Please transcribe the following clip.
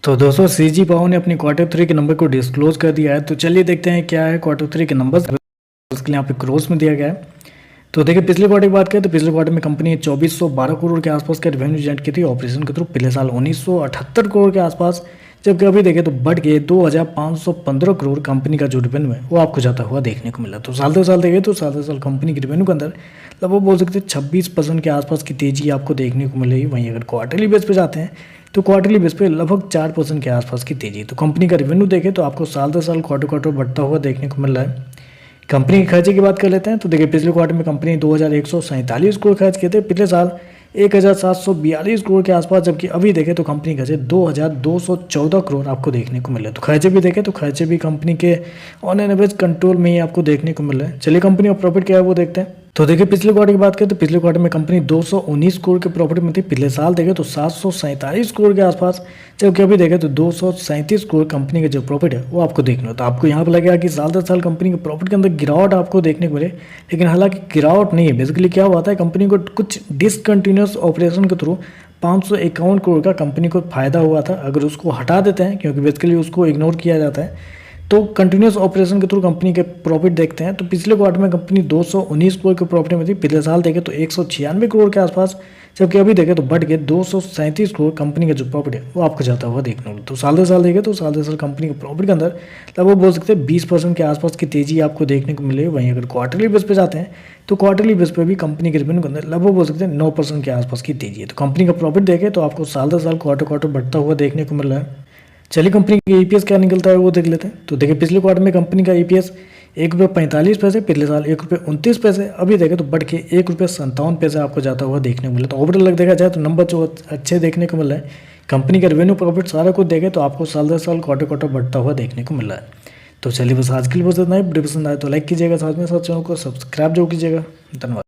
तो दोस्तों सीजी पाओ ने अपनी क्वार्टर थ्री के नंबर को डिस्क्लोज कर दिया है। तो चलिए देखते हैं क्या है क्वार्टर थ्री के नंबर्स। उसके लिए यहाँ पे क्रोस में दिया गया है। तो देखिए पिछले क्वार्टर की बात करें तो पिछले क्वार्टर में कंपनी ने 2412 करोड़ के आसपास का रेवेन्यू जनरेट की थी ऑपरेशन के थ्रू। पिछले साल 1978 करोड़ के आसपास, जबकि अभी देखें तो बढ़ के 2515 करोड़ कंपनी का जो रेवेन्यू है वो आपको जाता हुआ देखने को मिला। तो साल दर साल देखें तो साल दर साल कंपनी के रेवेन्यू के अंदर लगभग बोल सकते हैं 26% के आसपास की तेजी आपको देखने को मिलेगी। वहीं अगर क्वार्टरली बेस पे जाते हैं तो क्वार्टरली बेस पे लगभग 4% के आसपास की तेजी। तो कंपनी का रेवेन्यू देखें तो आपको साल दर साल क्वार्टर बढ़ता हुआ देखने को मिल रहा है। कंपनी के खर्चे की बात कर लेते हैं तो देखिए पिछले क्वार्टर में कंपनी 2147 करोड़ खर्च किए थे। पिछले साल 1742 करोड़ के आसपास, जबकि अभी देखें तो कंपनी खर्चे 2214 करोड़ आपको देखने को मिले। तो खर्चे भी देखें तो खर्चे भी कंपनी के ऑन एन एवरेज कंट्रोल में ही आपको देखने को मिल रहा है। चलिए कंपनी का प्रॉफिट क्या है वो देखते हैं। तो देखिए पिछले क्वार्टर की बात करें तो पिछले क्वार्टर में कंपनी 219 करोड़ के प्रॉफिट में थी। पिछले साल देखें तो 747 करोड़ के आसपास, जबकि अभी देखें तो 237 करोड़ कंपनी का जो प्रॉफिट है वो आपको देखना। तो आपको यहाँ पर लगेगा कि साल दर साल कंपनी के प्रॉफिट के अंदर गिरावट आपको देखने को मिले, लेकिन हालांकि गिरावट नहीं है। बेसिकली क्या हुआ था, कंपनी को कुछ डिसकंटिन्यूस ऑपरेशन के थ्रू 551 करोड़ का कंपनी को फायदा हुआ था। अगर उसको हटा देते हैं, क्योंकि बेसिकली उसको इग्नोर किया जाता है, तो कंटिन्यूस ऑपरेशन के थ्रू कंपनी के प्रॉफिट देखते हैं। तो पिछले क्वार्टर में कंपनी 219 करोड़ के प्रॉफिट में थी। पिछले साल देखें तो 196 करोड़ के आसपास, जबकि अभी देखें तो बढ़ के 237 करोड़ कंपनी का जो प्रॉफिट है वो आपको जाता हुआ देखने को। तो साल दर साल देखें तो साल दर साल कंपनी के प्रॉफिट के अंदर लगभग बोल सकते हैं 20% के आसपास की तेजी आपको देखने को मिलेगी। वहीं अगर क्वार्टरली बेस पे जाते हैं तो क्वार्टरली बेस पे भी कंपनी के रेवेन्यू के अंदर लगभग बोल सकते हैं 9% के आसपास की तेजी है। तो कंपनी का प्रॉफिट देखें तो आपको साल दर साल क्वार्टर बढ़ता हुआ देखने को मिल रहा है। चलिए कंपनी का ईपीएस क्या निकलता है वो देख लेते हैं। तो देखिए पिछले क्वार्टर में कंपनी का ईपीएस ₹1.45, पिछले साल ₹1.29, अभी देखें तो बढ़ के ₹1.57 आपको जाता हुआ देखने को मिला। तो ओवरऑल देखा जाए तो नंबर जो अच्छे देखने को मिल रहा है। कंपनी का रेवेन्यू प्रॉफिट सारा कुछ देखें तो आपको साल दर साल क्वार्टर बढ़ता हुआ देखने को मिल रहा है। तो चलिए बस आज के लिए बस इतना ही। वीडियो पसंद आए तो लाइक कीजिएगा, साथ में साथ चैनल को सब्सक्राइब जरूर कीजिएगा। धन्यवाद।